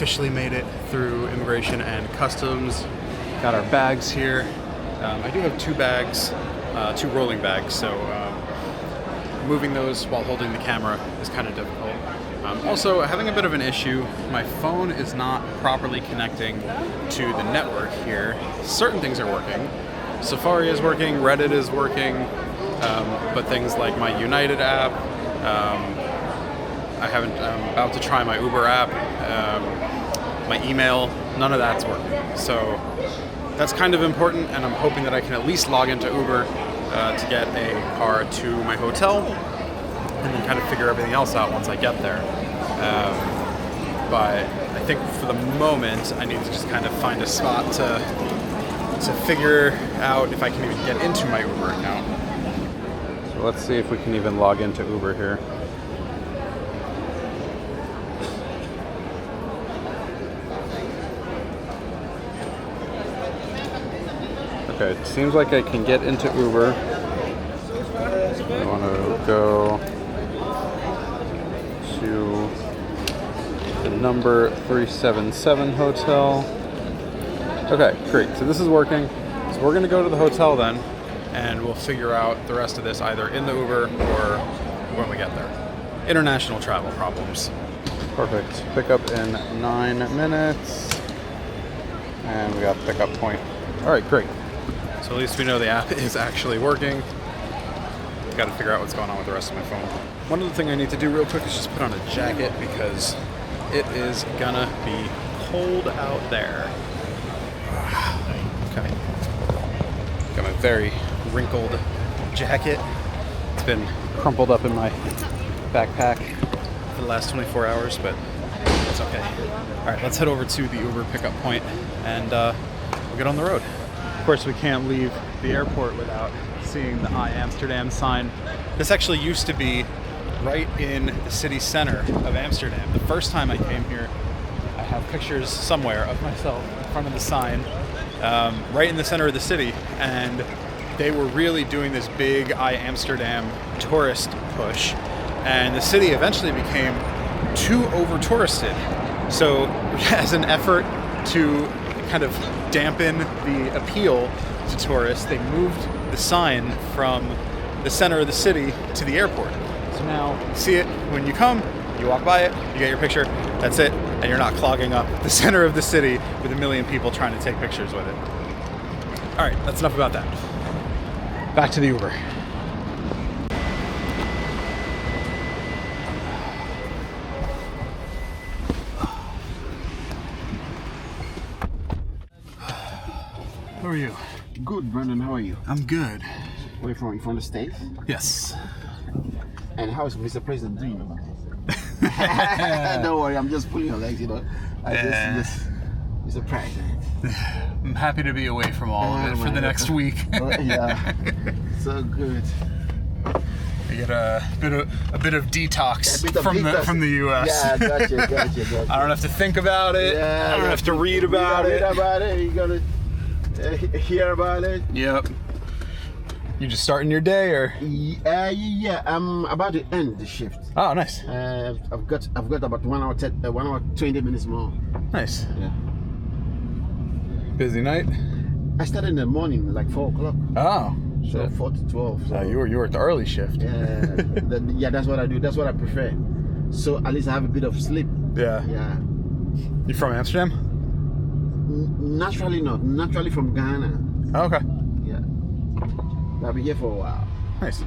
officially made it through immigration and customs. Got our bags here. I do have 2 bags, 2 rolling bags, so moving those while holding the camera is kind of difficult. Also, having a bit of an issue, my phone is not properly connecting to the network here. Certain things are working. Safari is working, Reddit is working, but things like my United app, I'm about to try my Uber app, my email, none of that's working. So that's kind of important, and I'm hoping that I can at least log into Uber to get a car to my hotel, and then kind of figure everything else out once I get there. But I think for the moment, I need to just kind of find a spot to figure out if I can even get into my Uber account. So let's see if we can even log into Uber here. Okay, it seems like I can get into Uber. I want to go to the number 377 hotel. Okay, great. So this is working. So we're going to go to the hotel then, and we'll figure out the rest of this either in the Uber or when we get there. International travel problems. Perfect. Pickup in 9 minutes. And we got pickup point. All right, great. So at least we know the app is actually working. Got to figure out what's going on with the rest of my phone. One other thing I need to do real quick is just put on a jacket because it is gonna be cold out there. Okay. Got my very wrinkled jacket. It's been crumpled up in my backpack for the last 24 hours, but it's okay. All right, let's head over to the Uber pickup point and we'll get on the road. Of course, we can't leave the airport without seeing the Amsterdam sign. This actually used to be right in the city center of Amsterdam. The first time I came here, I have pictures somewhere of myself in front of the sign, right in the center of the city, and they were really doing this big Amsterdam tourist push, and the city eventually became too over-touristed. So as an effort to kind of dampen the appeal to tourists, they moved the sign from the center of the city to the airport. So now you see it when you come, you walk by it, you get your picture, that's it, and you're not clogging up the center of the city with a million people trying to take pictures with it. All right, that's enough about that. Back to the Uber. How are you? Good, Brandon. How are you? I'm good. Where you from? You from the States? Yes. And how is Mr. President doing? Don't worry, I'm just pulling your legs, you know. Just Mr. President. I'm happy to be away from all of it for the next week. Yeah. So good. I get a bit of detox from the US. Yeah, gotcha. I don't have to think about it. Yeah, I don't have to read about it. You gotta hear about it. Yep. You just starting your day, or? Yeah, I'm about to end the shift. Oh, nice. I've got about 1 hour 20 minutes more. Nice. Yeah. Busy night? I started in the morning, like 4 o'clock. Oh. So 4 to 12. So you were at the early shift. Yeah, that's what I do. That's what I prefer. So at least I have a bit of sleep. Yeah. Yeah. You from Amsterdam? Naturally not. Naturally from Ghana. Oh, okay. Yeah. I'll be here for a while. Nice.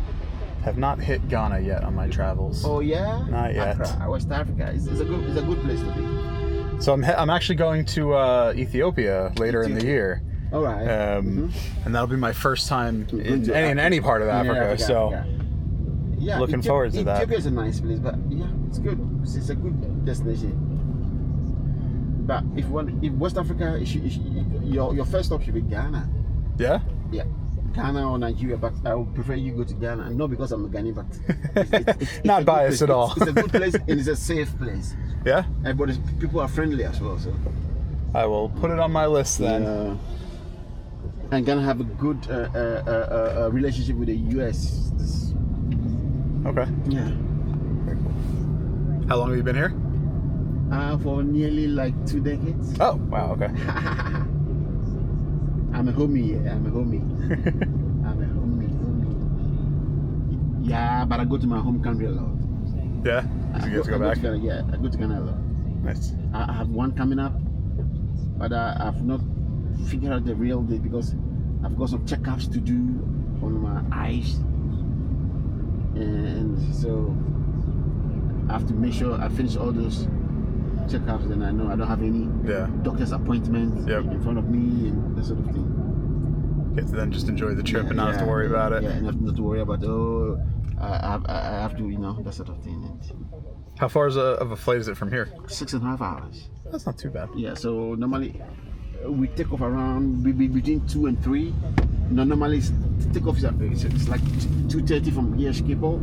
Have not hit Ghana yet on my travels. Oh yeah? Not yet. Accra, West Africa. It's a good place to be. So I'm actually going to Ethiopia later in the year. All right. And that'll be my first time in any part of Africa. Yeah, looking forward to that. Ethiopia is a nice place, but yeah, it's good. It's a good destination. But if West Africa, your first stop should be Ghana. Yeah. Yeah. Ghana or Nigeria, but I would prefer you go to Ghana. Not because I'm a Ghanaian, but it's not biased at all. It's a good place and it's a safe place. Yeah. But people are friendly as well. So I will put it on my list then. Yeah. And Ghana have a good relationship with the US. Okay. Yeah. How long have you been here? For nearly like 2 decades. Oh, wow, okay. I'm a homie, yeah. I'm a homie. I'm a homie. Yeah, but I go to my home country a lot. Yeah? Did you get to go back? Yeah, I go to Ghana a lot. Nice. I have one coming up, but I've not figured out the real date because I've got some checkups to do on my eyes, and so I have to make sure I finish all those checkups, and I know I don't have any doctor's appointments in front of me and that sort of thing. Get to then just enjoy the trip and not have to worry about it. Yeah, and not to worry about I have to, that sort of thing. And how far of a flight is it from here? 6.5 hours. That's not too bad. Yeah, so normally we take off around between 2 and 3. No, normally takeoff is it's like 2:30 from here, Schiphol,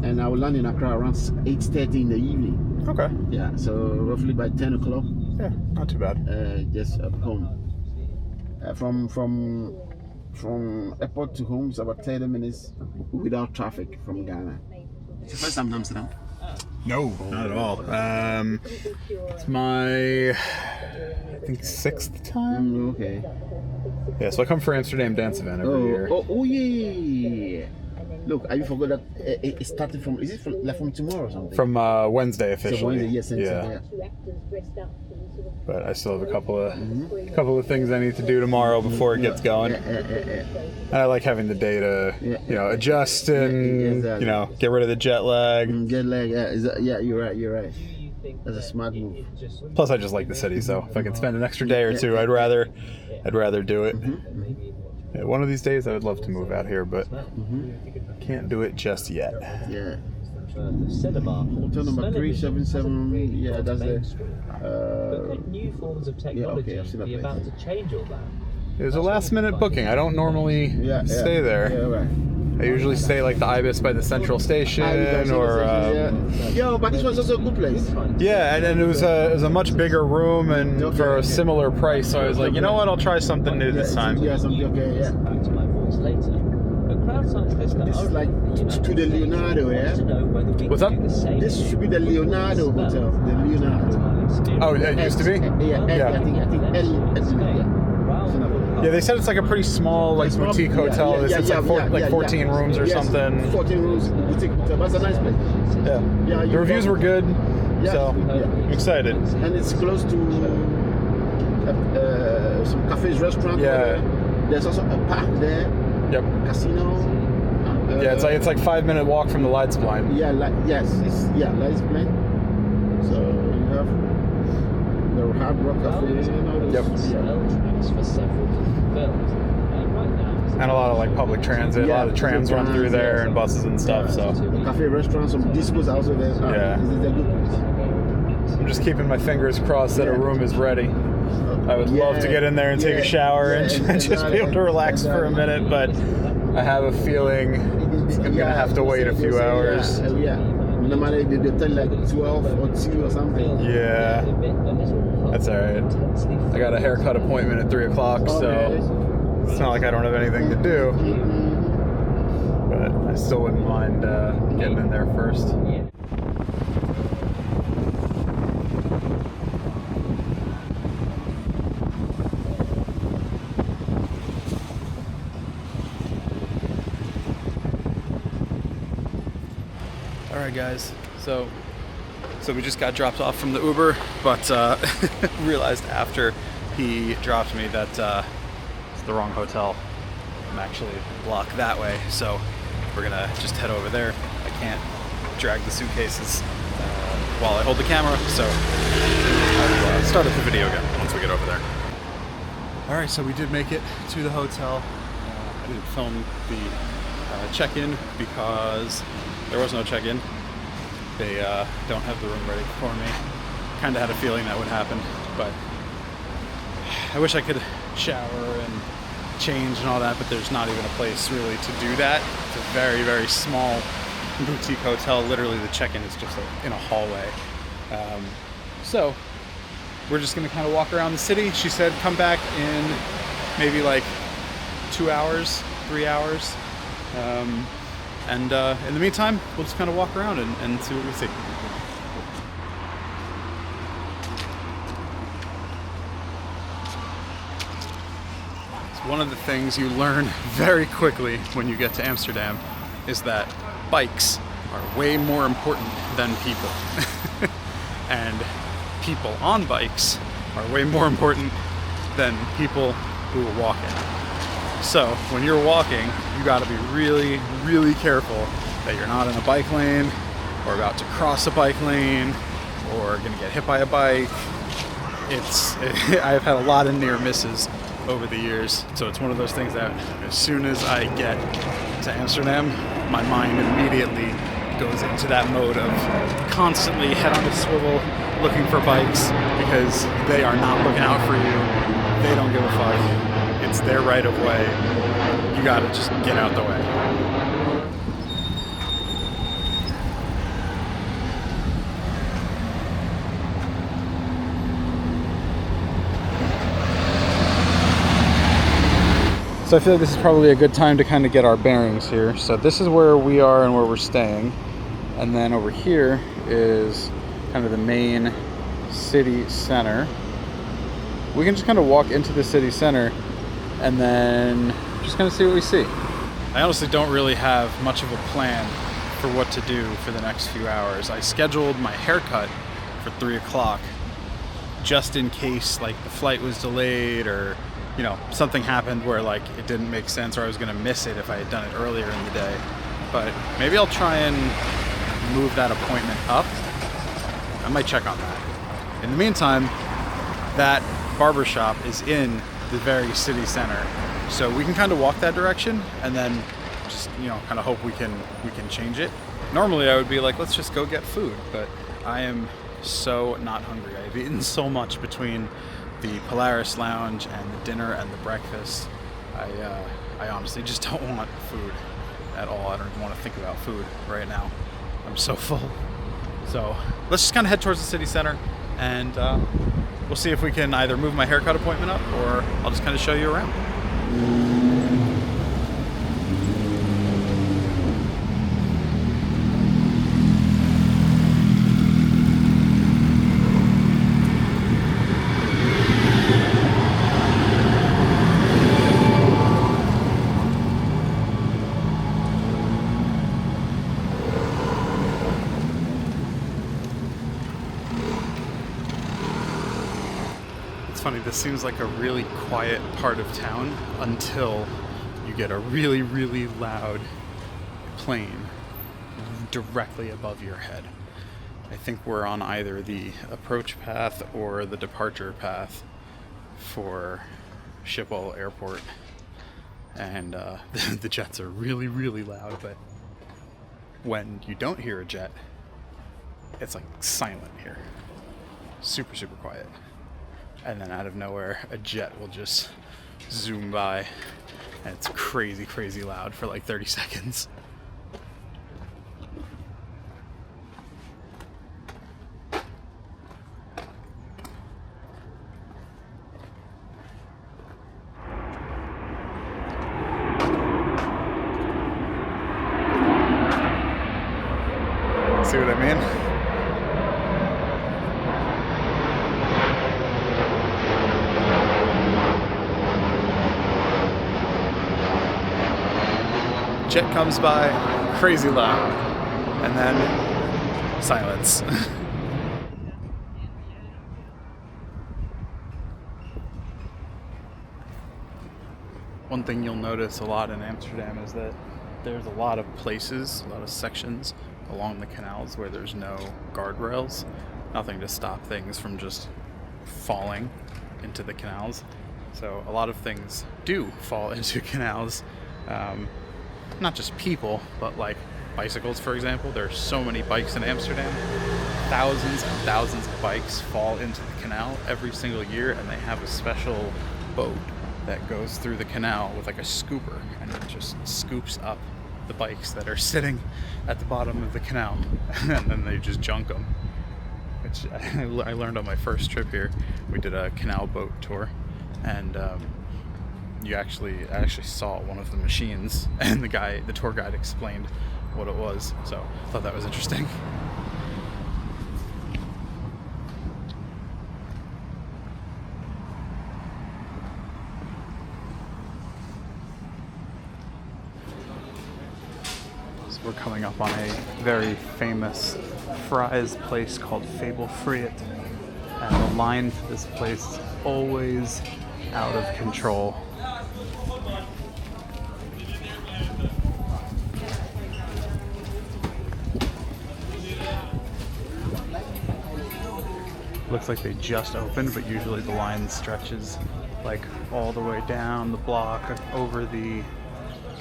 and I will land in Accra around 8:30 in the evening. Okay. Yeah, so roughly by 10 o'clock. Yeah, not too bad. Just up home. From airport to home is about 30 minutes without traffic from Ghana. It's your first time in Amsterdam? No, not at all. It's my, I think, 6th time. Okay. Yeah, so I come for Amsterdam Dance Event every year. Oh yeah. Look, have you forgot that it started from? Is it from tomorrow or something? From Wednesday officially. So Wednesday, yes, yeah. But I still have a couple of things I need to do tomorrow before it gets going. And I like having the day to adjust and get rid of the jet lag. Jet lag, you're right. That's a smart move. Plus, I just like the city, so if I can spend an extra day or two, I'd rather do it. Yeah, one of these days, I would love to move out here, but can't do it just yet. Yeah. Hotel number 377. Yeah, that's the. New forms of technology I've seen that place. about to change all that. It was a last-minute booking. I don't normally stay there. Yeah, right. I usually stay like the Ibis by the Central Station, or Yo, but this one's also a good place. Yeah, and it was a much bigger room and for a similar price. So I was like, you know what, I'll try something new this time. Yeah, something okay. Yeah. Back to my voice later. But crowd scientists This is like to the Leonardo, yeah. What's up? This should be the Leonardo hotel. The Leonardo. Oh, it used to be. Yeah. I think Yeah, they said it's like a pretty small, like boutique hotel. It's like 14 rooms or something. 14 rooms boutique hotel. That's a nice place. Yeah. The reviews were good, so I'm excited. And it's close to some cafes, restaurant. Yeah. There's also a park there. Yep. Casino. Yeah, it's like 5-minute walk from the Leidseplein. Yeah, Leidseplein. So you have the Hard Rock Cafe. Yep. And a lot of like public transit, a lot of trams run through there and buses and stuff. So cafe, restaurants, some discos also there. Yeah. It's a good place. I'm just keeping my fingers crossed that a room is ready. I would love to get in there and take a shower and just be able to relax for a minute, but I have a feeling I'm gonna have to wait a few hours. Normally they tell like 12 or 2 or something. Yeah, that's all right. I got a haircut appointment at 3 o'clock, so it's not like I don't have anything to do. But I still wouldn't mind getting in there first. Alright guys, so we just got dropped off from the Uber, but realized after he dropped me that it's the wrong hotel. I'm actually blocked that way, so we're gonna just head over there. I can't drag the suitcases while I hold the camera, so I'll start up the video again once we get over there. Alright, so we did make it to the hotel. I didn't film the check-in because there was no check-in. They don't have the room ready for me. Kind of had a feeling that would happen, but I wish I could shower and change and all that, but there's not even a place really to do that. It's a very, very small boutique hotel. Literally the check-in is just in a hallway. So we're just gonna kind of walk around the city. She said come back in maybe like 2 hours, 3 hours. And in the meantime, we'll just kind of walk around and see what we see. One of the things you learn very quickly when you get to Amsterdam is that bikes are way more important than people. And people on bikes are way more important than people who are walking. So when you're walking, you gotta be really, really careful that you're not in a bike lane or about to cross a bike lane or gonna get hit by a bike. I've had a lot of near misses over the years, so it's one of those things that as soon as I get to Amsterdam, my mind immediately goes into that mode of constantly head on a swivel looking for bikes, because they are not looking out for you. They don't give a fuck. It's their right of way. You gotta just get out the way. So I feel like this is probably a good time to kind of get our bearings here. So this is where we are and where we're staying. And then over here is kind of the main city center. We can just kind of walk into the city center and then just kind of see what we see. I honestly don't really have much of a plan for what to do for the next few hours. I scheduled my haircut for 3 o'clock just in case like the flight was delayed or you know, something happened where like it didn't make sense or I was gonna miss it if I had done it earlier in the day. But maybe I'll try and move that appointment up. I might check on that. In the meantime, that barbershop is in the very city center. So we can kind of walk that direction and then just, you know, kind of hope we can change it. Normally I would be like, let's just go get food, but I am so not hungry. I've eaten so much between the Polaris Lounge and the dinner and the breakfast. I honestly just don't want food at all. I don't even want to think about food right now. I'm so full. So let's just kind of head towards the city center and we'll see if we can either move my haircut appointment up or I'll just kind of show you around. It's funny, this seems like a really quiet part of town until you get a really, really loud plane directly above your head. I think we're on either the approach path or the departure path for Schiphol Airport. And the jets are really, really loud, but when you don't hear a jet, it's like silent here. Super, super quiet. And then out of nowhere, a jet will just zoom by, and it's crazy, crazy loud for like 30 seconds. See what I mean? Jet comes by, crazy loud, and then silence. One thing you'll notice a lot in Amsterdam is that there's a lot of places, a lot of sections along the canals where there's no guardrails, nothing to stop things from just falling into the canals. So a lot of things do fall into canals. Not just people, but like bicycles, for example. There are so many bikes in Amsterdam. Thousands and thousands of bikes fall into the canal every single year, and they have a special boat that goes through the canal with like a scooper, and it just scoops up the bikes that are sitting at the bottom of the canal, and then they just junk them. Which I learned on my first trip here. We did a canal boat tour, and I actually saw one of the machines, and the tour guide explained what it was. So I thought that was interesting. we're coming up on a very famous fries place called Fable Friet. And the line to this place is always out of control. Looks like they just opened, but usually the line stretches like all the way down the block, over the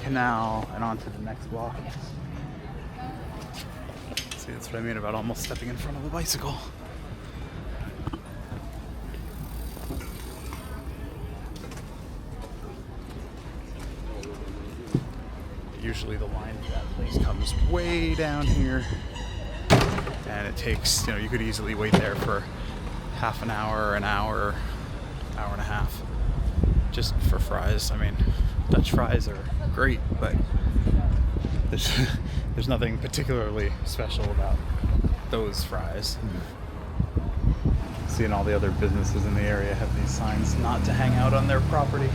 canal, and onto the next block. See, that's what I mean about almost stepping in front of a bicycle. Usually the line to that place comes way down here, and it takes, you could easily wait there for half an hour, hour and a half, just for fries. I mean, Dutch fries are great, but there's nothing particularly special about those fries. Seeing all the other businesses in the area have these signs not to hang out on their property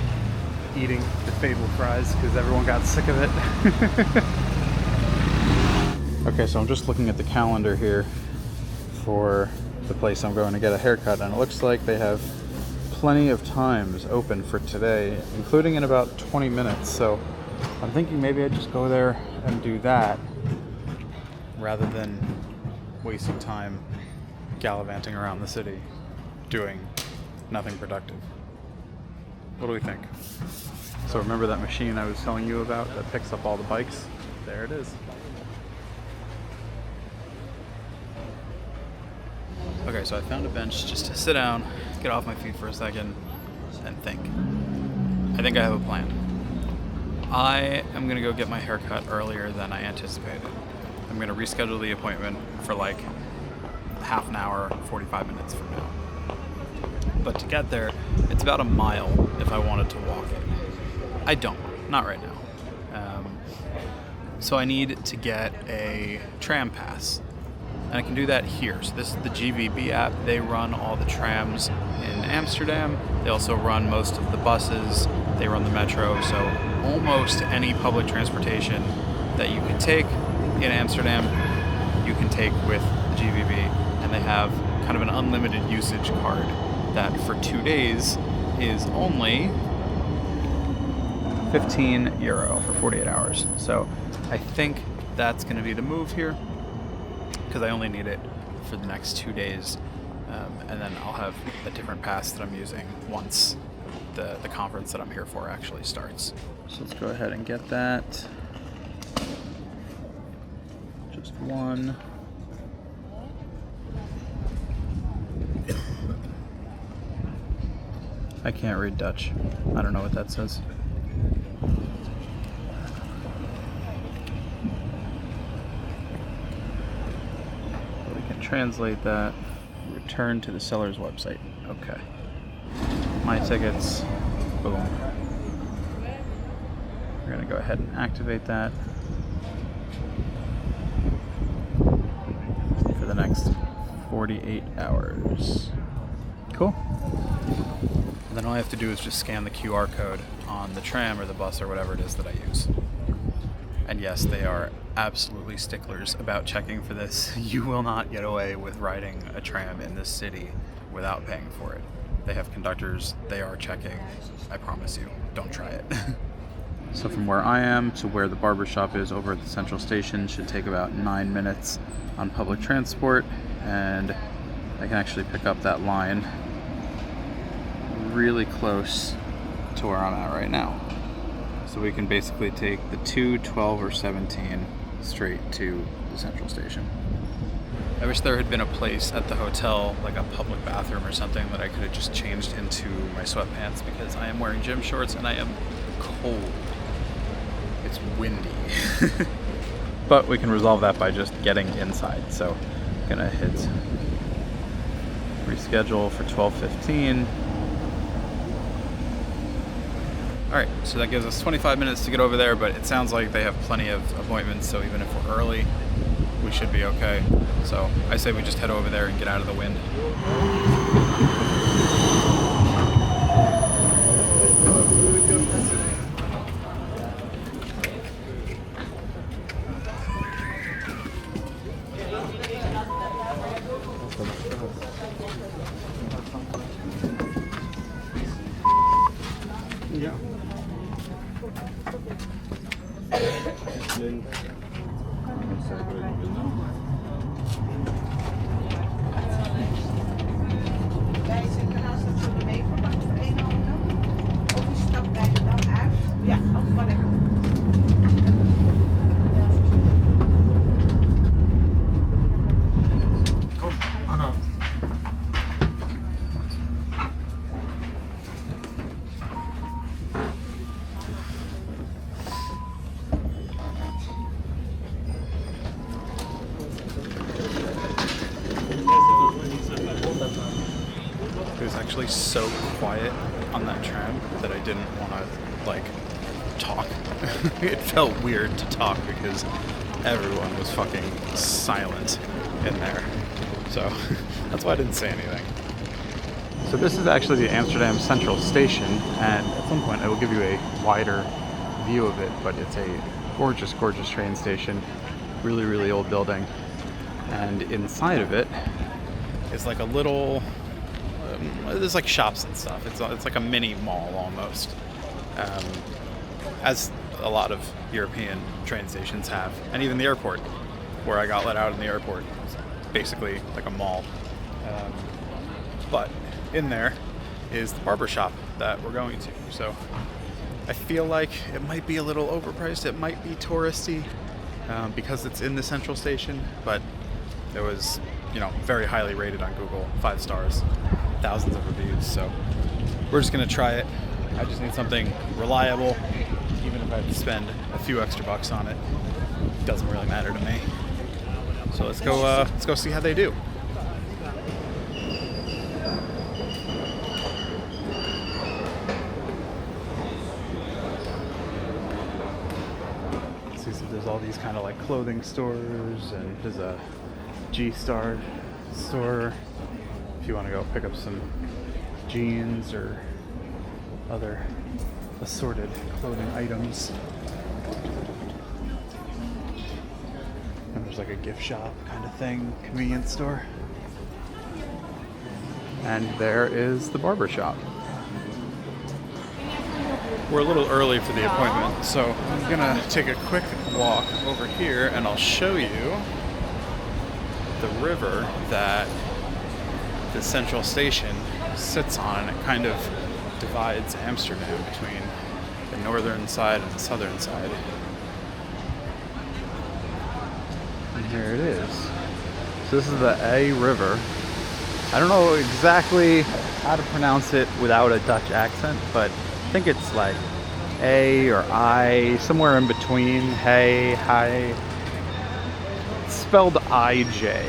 eating the Fable fries because everyone got sick of it. Okay, so I'm just looking at the calendar here for the place I'm going to get a haircut, and it looks like they have plenty of times open for today, including in about 20 minutes. So I'm thinking maybe I'd just go there and do that rather than wasting time gallivanting around the city doing nothing productive. What do we think? So remember that machine I was telling you about that picks up all the bikes? There it is. Okay, so I found a bench just to sit down, get off my feet for a second, and think. I think I have a plan. I am going to go get my hair cut earlier than I anticipated. I'm going to reschedule the appointment for like half an hour, 45 minutes from now. But to get there, it's about a mile if I wanted to walk it. I don't, not right now. So I need to get a tram pass. And I can do that here. So this is the GVB app. They run all the trams in Amsterdam. They also run most of the buses. They run the metro. So almost any public transportation that you can take in Amsterdam, you can take with the GVB. And they have kind of an unlimited usage card that for 2 days is only €15 for 48 hours. So I think that's going to be the move here, because I only need it for the next 2 days, and then I'll have a different pass that I'm using once the conference that I'm here for actually starts. So let's go ahead and get that. Just one. I can't read Dutch. I don't know what that says. Translate that. Return to the seller's website. Okay. My tickets. Boom. We're going to go ahead and activate that for the next 48 hours. Cool. And then all I have to do is just scan the QR code on the tram or the bus or whatever it is that I use. And yes, they are absolutely sticklers about checking for this. You will not get away with riding a tram in this city without paying for it. They have conductors, they are checking. I promise you, don't try it. So from where I am to where the barber shop is over at the central station should take about 9 minutes on public transport, and I can actually pick up that line really close to where I'm at right now. So we can basically take the 2, 12, or 17 straight to the central station. I wish there had been a place at the hotel, like a public bathroom or something, that I could have just changed into my sweatpants, because I am wearing gym shorts and I am cold. It's windy. But we can resolve that by just getting inside. So I'm gonna hit reschedule for 12:15. Alright, so that gives us 25 minutes to get over there, but it sounds like they have plenty of appointments, so even if we're early, we should be okay. So I say we just head over there and get out of the wind. Yeah. Wij zijn kanaal zullen mee verwacht voor 1 euro. Of je stapt bij de dan uit. Ja, ook wel lekker. Kom, Anna. It was actually so quiet on that tram that I didn't want to, like, talk. It felt weird to talk because everyone was fucking silent in there. So that's why I didn't say anything. So this is actually the Amsterdam Central Station, and at some point I will give you a wider view of it, but it's a gorgeous, gorgeous train station. Really, really old building. And inside of it is like a little, there's like shops and stuff. It's like a mini mall almost, as a lot of European train stations have, and even the airport, where I got let out in the airport, is basically like a mall. But in there is the barber shop that we're going to. So I feel like it might be a little overpriced. It might be touristy because it's in the central station, but it was, you know, very highly rated on Google, 5 stars, thousands of reviews. So we're just gonna try it. I just need something reliable, even if I have to spend a few extra bucks on it. It doesn't really matter to me. So let's go see how they do. See, so there's all these kind of like clothing stores, and there's a G-Star store if you want to go pick up some jeans or other assorted clothing items. And there's like a gift shop kind of thing, convenience store. And there is the barber shop. We're a little early for the appointment, so I'm gonna take a quick walk over here and I'll show you the river that the central station sits on. It kind of divides Amsterdam between the northern side and the southern side. And here it is. So this is the A River. I don't know exactly how to pronounce it without a Dutch accent, but I think it's like A or I, somewhere in between. Hey, hi. It's spelled I-J,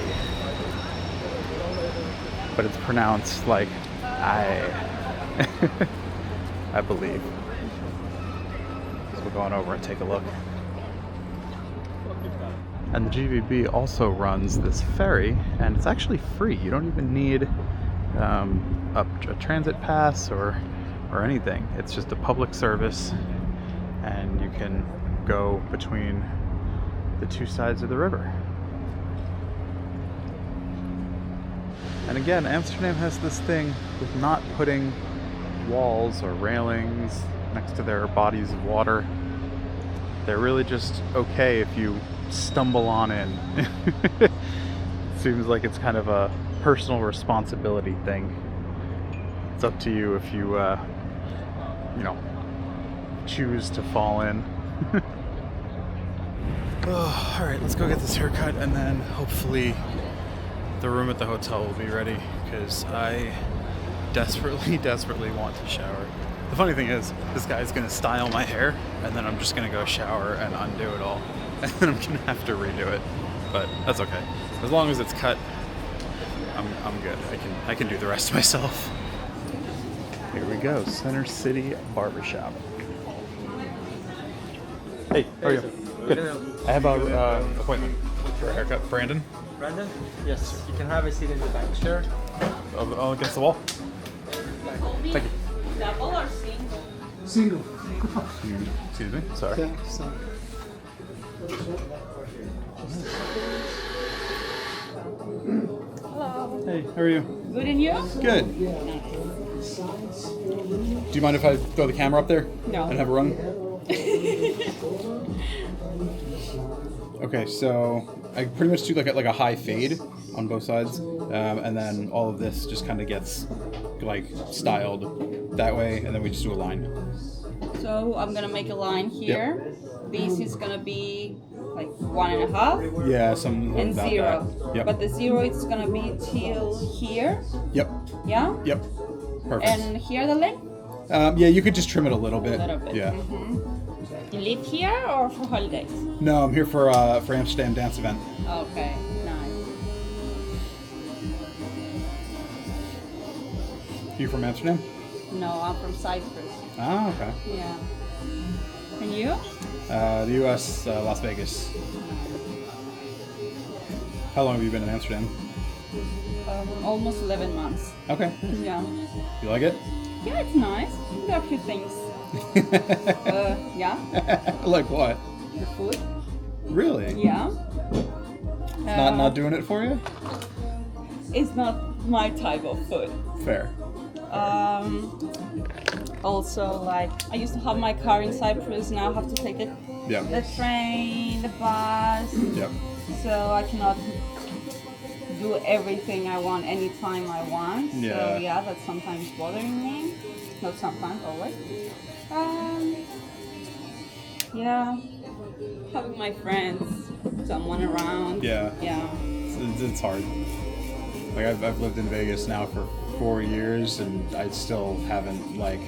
but it's pronounced like I, I believe. So we're going over and take a look. And the GVB also runs this ferry, and it's actually free. You don't even need a transit pass or anything. It's just a public service, and you can go between the two sides of the river. And again, Amsterdam has this thing with not putting walls or railings next to their bodies of water. They're really just okay if you stumble on in. It seems like it's kind of a personal responsibility thing. It's up to you if you, you know, choose to fall in. Oh, all right, let's go get this haircut, and then hopefully the room at the hotel will be ready, because I desperately, desperately want to shower. The funny thing is, this guy's gonna style my hair, and then I'm just gonna go shower and undo it all, and then I'm gonna have to redo it. But that's okay. As long as it's cut, I'm good. I can do the rest myself. Here we go, Center City Barbershop. Hey, how are you? Good. I have an appointment for a haircut. Brandon? Brandon? Yes. You can have a seat in the back chair. Oh, against the wall? Thank you. Double or single? Single. Excuse me, sorry. Yeah, so. Hello. Hey, how are you? Good, and you? Good. Do you mind if I throw the camera up there? No. And have it run? Okay, so I pretty much do like a high fade on both sides, and then all of this just kind of gets like styled that way, and then we just do a line. So I'm gonna make a line here. This is gonna be like 1.5 Yeah, some and about 0. that. Yep. But the 0 is gonna be till here. Yep. Yeah. Yep. Perfect. And here the length. Yeah, you could just trim it a little bit. A little bit. Yeah. You live here or for holidays? No, I'm here for Amsterdam dance event. Okay, nice. You from Amsterdam? No, I'm from Cyprus. Ah, okay. Yeah. And you? The U.S., Las Vegas. How long have you been in Amsterdam? Almost 11 months. Okay. Yeah. You like it? Yeah, it's nice. There are a few things. Yeah. Like what? The food. Really? Yeah. Not doing it for you? It's not my type of food. Fair. Also, like, I used to have my car in Cyprus, now I have to take the train, the bus. Yep. So I cannot do everything I want anytime I want. Yeah. So yeah, that's sometimes bothering me. Not sometimes, always. Yeah. Having my friends, someone around. Yeah. Yeah. It's hard. Like I've lived in Vegas now for 4 years, and I still haven't like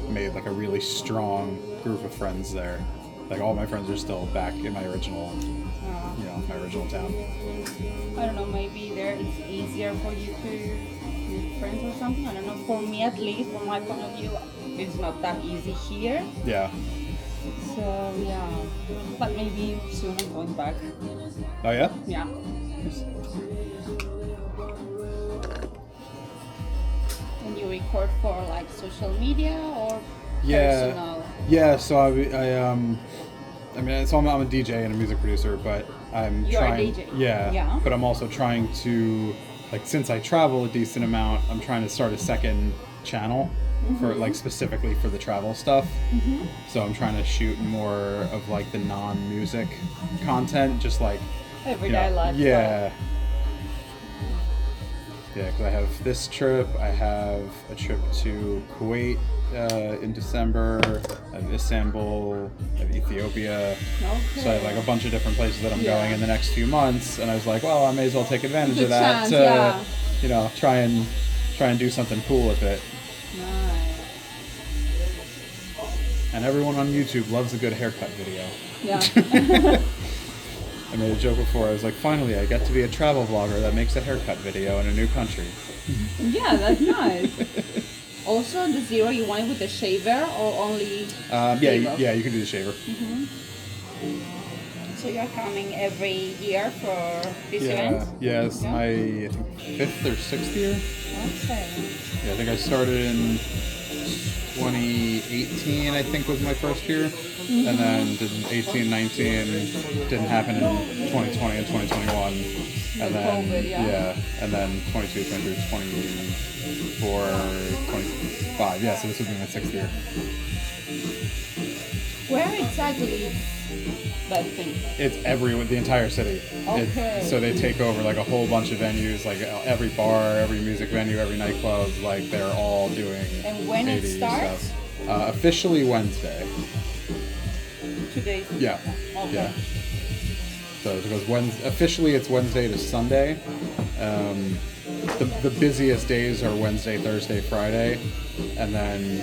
made like a really strong group of friends there. Like all my friends are still back in my original, my original town. I don't know, maybe there it's easier for you to make friends or something. I don't know. For me, at least, from my point of view, it's not that easy here. Yeah. So yeah, but maybe soon I'm going back. Oh yeah? Yeah. And you record for like social media or personal? Yeah. So I'm a DJ and a music producer, but I'm You're trying. a DJ. Yeah. But I'm also trying to, like, since I travel a decent amount, I'm trying to start a second channel for like specifically for the travel stuff. So I'm trying to shoot more of like the non-music content, just like Everyday life. Yeah. Yeah, because I have this trip. I have a trip to Kuwait in December. I have Istanbul. I have Ethiopia. Okay. So I have like a bunch of different places that I'm Yeah. going in the next few months. And I was like, well, I may as well take advantage Good of that chance, to, yeah. try and do something cool with it. Nice. And everyone on YouTube loves a good haircut video. Yeah. I made a joke before. I was like, finally, I get to be a travel vlogger that makes a haircut video in a new country. Yeah, that's nice. Also, the 0, you want it with the shaver or only shaver? Yeah, you can do the shaver. So you're coming every year for this event? Yeah, it's my I think 5th or 6th year. Okay. Yeah, I think I started in 2018, I think was my first year. And then did 18, 19, didn't happen in 2020 and 2021. And then, COVID, and then 22, 23, 24, 25. Yeah, so this would be my 6th year. Where exactly is that thing? It's the entire city. Okay. So they take over like a whole bunch of venues, like every bar, every music venue, every nightclub, like they're all doing. And when it 80s starts? stuff. Officially Wednesday. Today? Yeah. Okay. Yeah. So it goes officially it's Wednesday to Sunday. The busiest days are Wednesday, Thursday, Friday, and then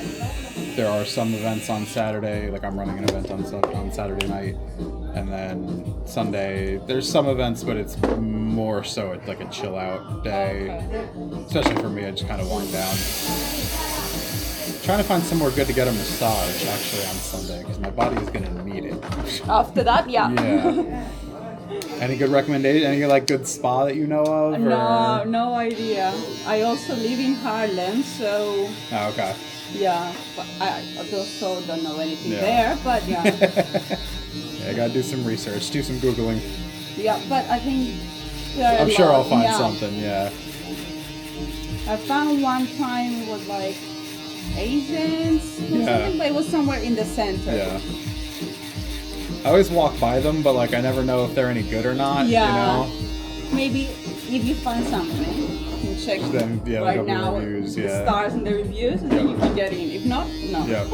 there are some events on Saturday. Like I'm running an event on Saturday night, and then Sunday there's some events, but it's more so it's like a chill out day. Okay. Especially for me, I just kind of wind down. Trying to find somewhere good to get a massage actually on Sunday because my body is gonna need it. After that, yeah. Yeah. Any good recommendation? Any like good spa that you know of? No, no idea. I also live in Harlem, so Oh, okay. yeah. But I also don't know anything Yeah. there, but yeah. Yeah, I gotta do some research, do some Googling. Yeah, but I think there are I'm a sure lot, I'll find yeah. something, yeah. I found one time it was like Asians or something, but it was somewhere in the center. Yeah. I always walk by them, but like I never know if they're any good or not. Yeah. You know. Maybe if you find something, you can check Then, yeah, look right up the now reviews, the yeah. stars and the reviews, and then you can get in. If not, no. Yeah.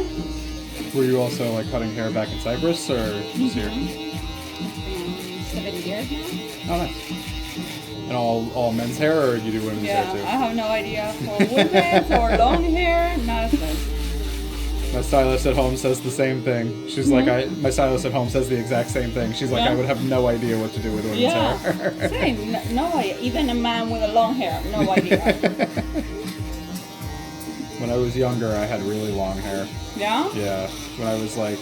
Were you also like cutting hair back in Cyprus or just here? 7 years now. Oh, nice. And all men's hair, or you do women's Yeah, hair too? I have no idea for women's or long hair, nothing. My stylist at home says the same thing. She's like, my stylist at home says the exact same thing. She's like, Yeah. I would have no idea what to do with women's Yeah, hair. same. No idea. Even a man with a long hair, no idea. When I was younger, I had really long hair. Yeah? Yeah. When I was like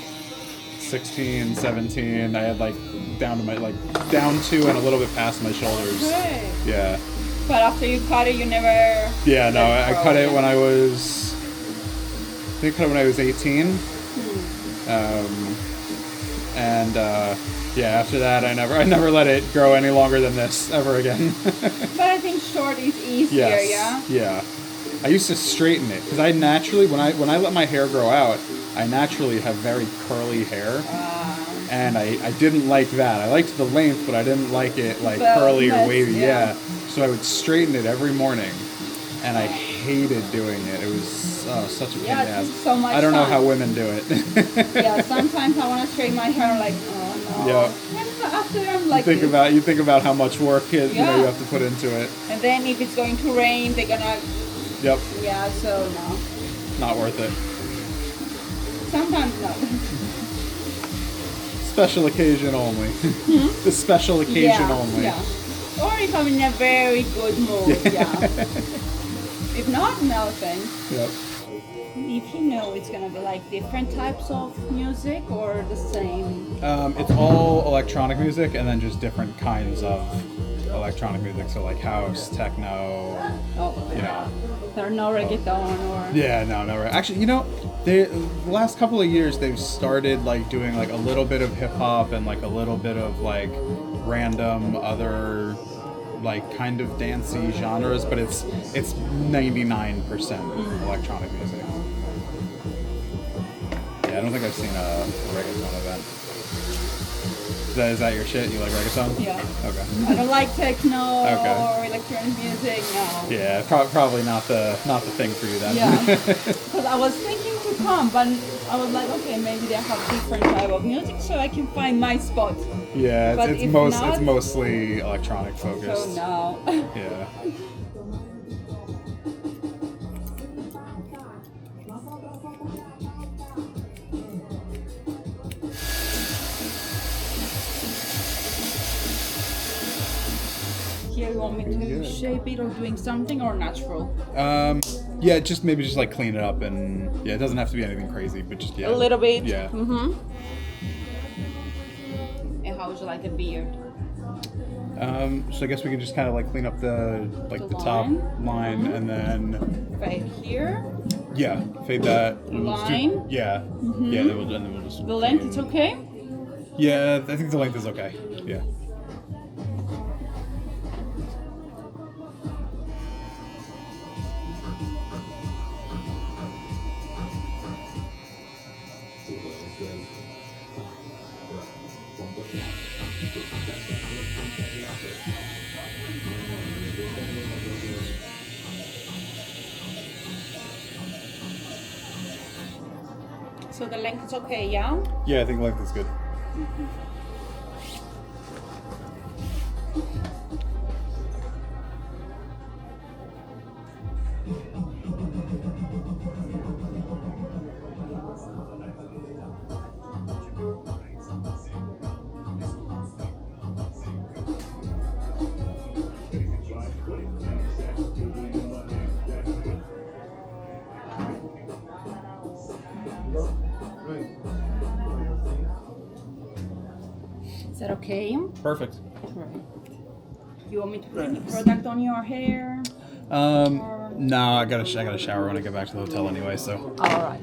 16, 17, I had like down to and a little bit past my shoulders. Great. Yeah. But after you cut it, you never... Yeah, no, I cut it grow when I was... I think I cut it when I was 18. Yeah, after that, I never let it grow any longer than this ever again. But I think short is easier, Yes. yeah? Yeah. I used to straighten it because I naturally, when I let my hair grow out, I naturally have very curly hair, and I didn't like that. I liked the length, but I didn't like it like The curly or mess, wavy. yeah. Yeah. So I would straighten it every morning, and I hated doing it. It was such a pain in Yeah, the ass. it's so much I don't know fun. how women do it. Yeah, sometimes I want to straighten my hair, I'm like, oh no. Yeah. And after I'm like, you think about how much work you Yeah. have to put into it. and then if it's going to rain, they're gonna, Yep. yeah, so no. Not worth it. Sometimes no. Special occasion only. The special occasion yeah, only. Yeah. Or if I'm in a very good mood, yeah. If not, no thanks. Yep. If you know it's gonna be like different types of music or the same. It's all electronic music and then just different kinds of electronic music. So like house, techno, Oh, you know. there are no reggaeton or. Yeah, no. Right. Actually, the last couple of years they've started like doing like a little bit of hip hop and like a little bit of like random other like kind of dancey genres, but it's 99% electronic music. Yeah, I don't think I've seen a reggaeton event. Is that your shit? You like reggaeton? Yeah. Okay. I don't like techno Okay. or electronic music, no. Yeah, probably not the thing for you then. Yeah. Because I was thinking to come, but I was like, okay, maybe they have different type of music, so I can find my spot. Yeah, But it's if not- mostly electronic focused. So no. Yeah. Here you want me to shape it or doing something or natural? Yeah, just maybe just like clean it up and yeah, it doesn't have to be anything crazy, but just yeah. A little bit. Yeah. Mm-hmm. And how would you like a beard? So I guess we can just kind of like clean up the top line. line and then Right here. yeah, fade that. and we'll just do- Line. yeah. Yeah, then we'll just The length, it's okay? Yeah, I think the length is okay. Yeah. So the length is okay, yeah? Yeah, I think length is good. Is that okay? Perfect. Right. You want me to put any product on your hair? No, I gotta shower when I get back to the hotel anyway, so. Alright.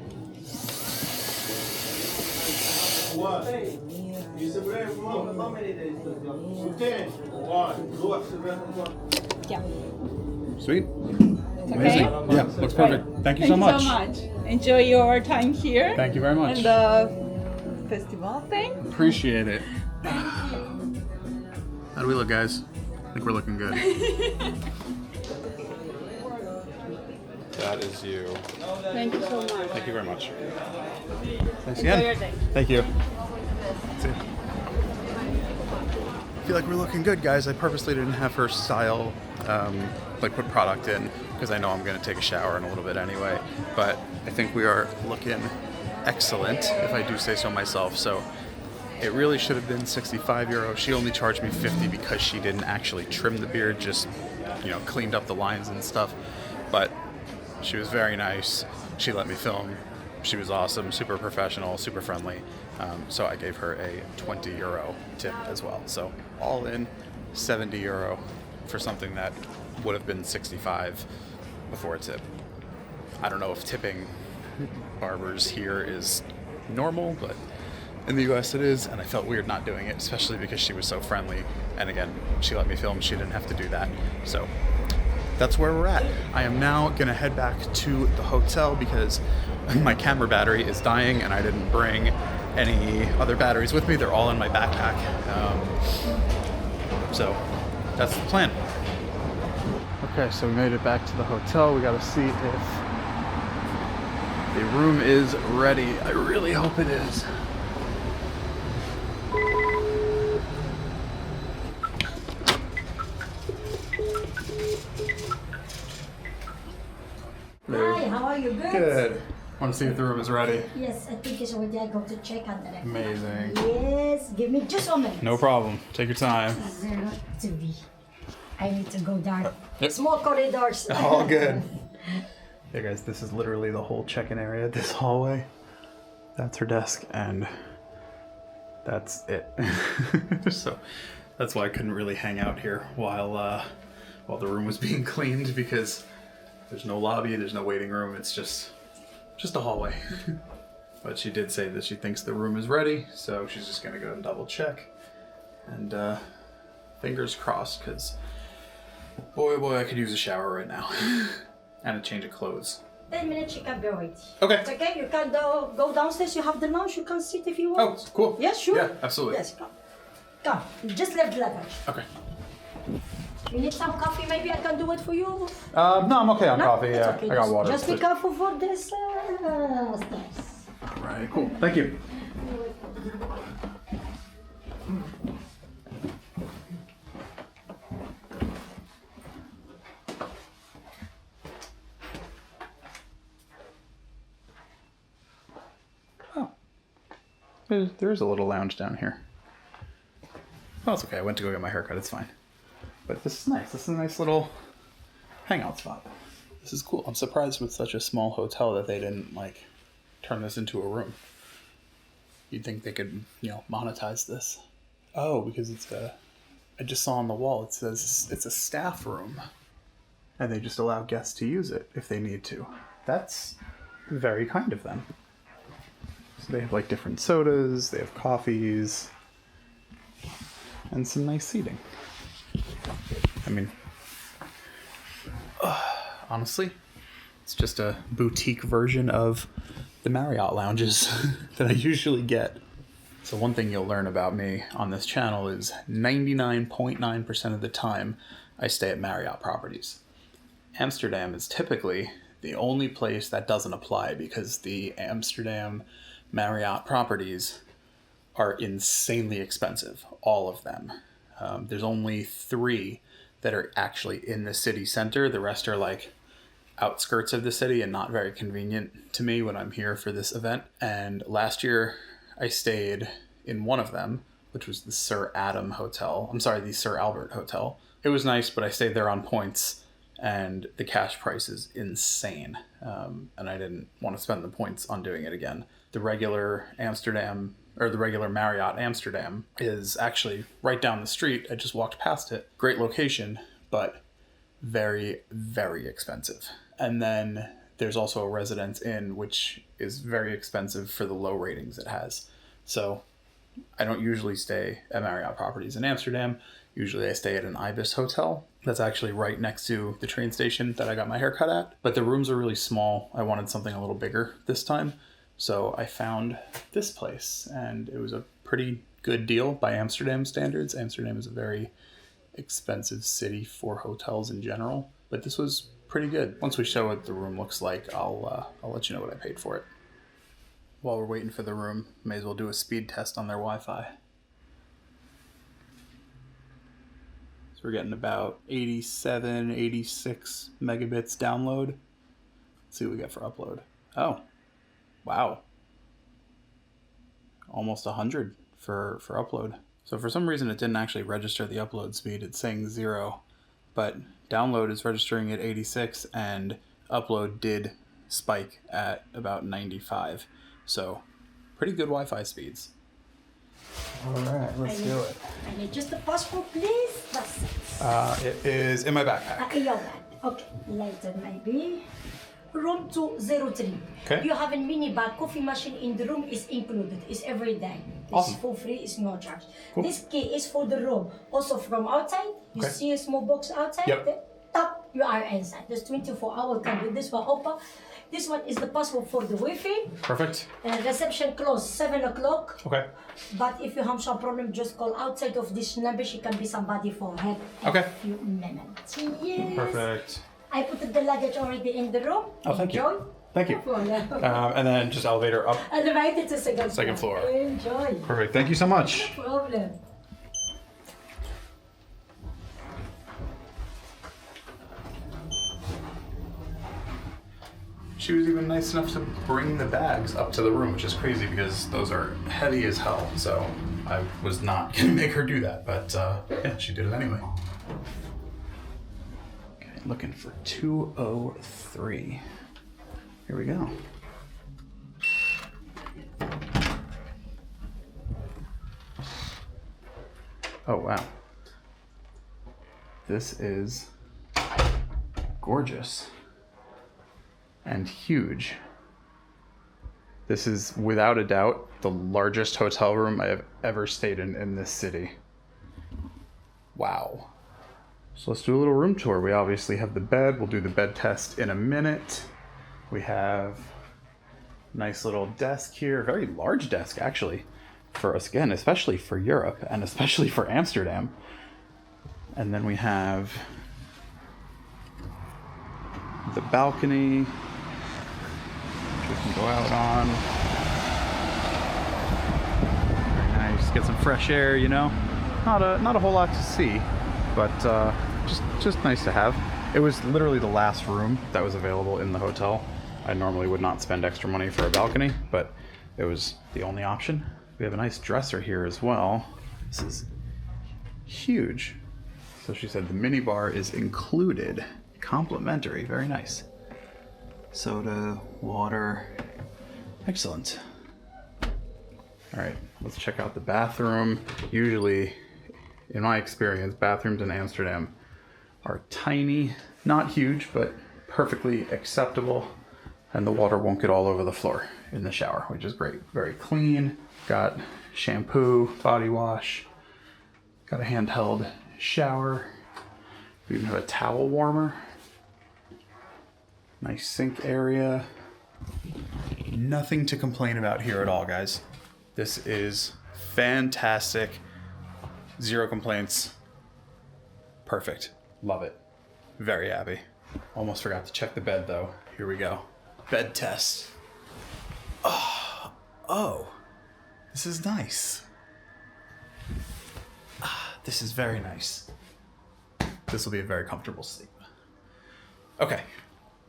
Yeah. Sweet. Okay? Yeah, looks perfect. Thank you so much. Enjoy your time here. Thank you very much. And the festival thing. Appreciate it. How do we look, guys? I think we're looking good. That is you. Thank you so much. Thank you very much. Thanks Enjoy again. your day. Thank you. See ya. I feel like we're looking good, guys. I purposely didn't have her style, like put product in, because I know I'm going to take a shower in a little bit anyway. But I think we are looking excellent, if I do say so myself. So it really should have been 65 euro. She only charged me 50 because she didn't actually trim the beard, just, you know, cleaned up the lines and stuff. But she was very nice. She let me film. She was awesome, super professional, super friendly. So I gave her a 20 euro tip as well. So all in 70 euro for something that would have been 65 before a tip. I don't know if tipping barbers here is normal, but in the US it is, and I felt weird not doing it, especially because she was so friendly. And again, she let me film, she didn't have to do that. So that's where we're at. I am now gonna head back to the hotel because my camera battery is dying and I didn't bring any other batteries with me. They're all in my backpack. So that's the plan. Okay, so we made it back to the hotel. We gotta see if the room is ready. I really hope it is. Hi, how are you? Good? Good. Want to see if the room is ready. Yes, I think it's already. I go to check on that. Amazing. Yes, give me just 1 minute. No problem. Take your time. 0 to be. I need to go down. Yep. Small corridors. All good. Yeah, guys, this is literally the whole check-in area, this hallway. That's her desk, and that's it. So that's why I couldn't really hang out here while the room was being cleaned, because there's no lobby, there's no waiting room, it's just a hallway. But she did say that she thinks the room is ready, so she's just gonna go and double check. And fingers crossed, because boy, oh boy, I could use a shower right now. And a change of clothes. 10 minutes, she can be ready. Okay. It's okay, you can go downstairs, you have the lounge, you can sit if you want. Oh, cool. Yes, sure. Yeah, absolutely. Yes, come. Come, you just left the luggage. Okay. You need some coffee, maybe I can do it for you? No, I'm okay on No? coffee, It's yeah. okay. I got water. Just be but- careful for this stairs. Alright, cool. Thank you. Oh. There's a little lounge down here. Oh, it's okay. I went to go get my haircut. It's fine. But this is nice. This is a nice little hangout spot. This is cool. I'm surprised with such a small hotel that they didn't, like, turn this into a room. You'd think they could, you know, monetize this. Oh, because it's I just saw on the wall, it says it's a staff room. And they just allow guests to use it if they need to. That's very kind of them. So they have, like, different sodas, they have coffees, and some nice seating. I mean, honestly, it's just a boutique version of the Marriott lounges that I usually get. So one thing you'll learn about me on this channel is 99.9% of the time I stay at Marriott properties. Amsterdam is typically the only place that doesn't apply because the Amsterdam Marriott properties are insanely expensive, all of them. There's only 3 that are actually in the city center. The rest are like outskirts of the city and not very convenient to me when I'm here for this event. And last year I stayed in one of them, which was the Sir Albert Hotel. It was nice, but I stayed there on points and the cash price is insane. And I didn't want to spend the points on doing it again. The regular Marriott Amsterdam is actually right down the street. I just walked past it. Great location, but very, very expensive. And then there's also a Residence Inn, which is very expensive for the low ratings it has. So I don't usually stay at Marriott properties in Amsterdam. Usually I stay at an Ibis hotel. That's actually right next to the train station that I got my hair cut at. But the rooms are really small. I wanted something a little bigger this time. So I found this place, and it was a pretty good deal by Amsterdam standards. Amsterdam is a very expensive city for hotels in general, but this was pretty good. Once we show what the room looks like, I'll let you know what I paid for it. While we're waiting for the room, may as well do a speed test on their Wi-Fi. So we're getting about 87, 86 megabits download. Let's see what we get for upload. Oh, wow. Almost 100 for upload. So for some reason it didn't actually register the upload speed. It's saying 0, but download is registering at 86 and upload did spike at about 95. So pretty good Wi-Fi speeds. All right, let's do it. I need just the passport, please. That's it. It is in my backpack. Your bag. Okay, later maybe. Room 203. Okay. You have a mini bar, coffee machine in the room is included. It's every day. It's Awesome. for free, it's no charge. Cool. This key is for the room. Also from outside, you Okay. see a small box outside? Yep. The top, you are inside. There's 24-hour can do this one open. This one is the password for the Wi-Fi. Perfect. Reception closed 7 o'clock. Okay. But if you have some problem, just call outside of this number. She can be somebody for help in Okay. a few minutes. Yes. Perfect. I put the luggage already in the room. Oh, thank you. Enjoy. Thank you. And then just elevator up. Elevator to second Second floor. Enjoy. Perfect. Thank you so much. No problem. She was even nice enough to bring the bags up to the room, which is crazy because those are heavy as hell. So I was not gonna make her do that, but yeah, she did it anyway. Okay, looking for 203. Here we go. Oh, wow. This is gorgeous and huge. This is without a doubt the largest hotel room I have ever stayed in this city. Wow. So let's do a little room tour. We obviously have the bed. We'll do the bed test in a minute. We have a nice little desk here, very large desk actually for us again, especially for Europe and especially for Amsterdam. And then we have the balcony, which we can go out on. Very nice. Get some fresh air, you know. Not a whole lot to see, but just nice to have. It was literally the last room that was available in the hotel. I normally would not spend extra money for a balcony, but it was the only option. We have a nice dresser here as well. This is huge. So she said the mini bar is included, complimentary, very nice. Soda, water, excellent. All right, let's check out the bathroom. Usually, in my experience, bathrooms in Amsterdam are tiny, not huge, but perfectly acceptable. And the water won't get all over the floor in the shower, which is great. Very clean. Got shampoo, body wash. Got a handheld shower. We even have a towel warmer. Nice sink area. Nothing to complain about here at all, guys. This is fantastic. Zero complaints. Perfect. Love it. Very happy. Almost forgot to check the bed though. Here we go. Bed test. Oh, this is nice. This is very nice. This will be a very comfortable sleep. Okay,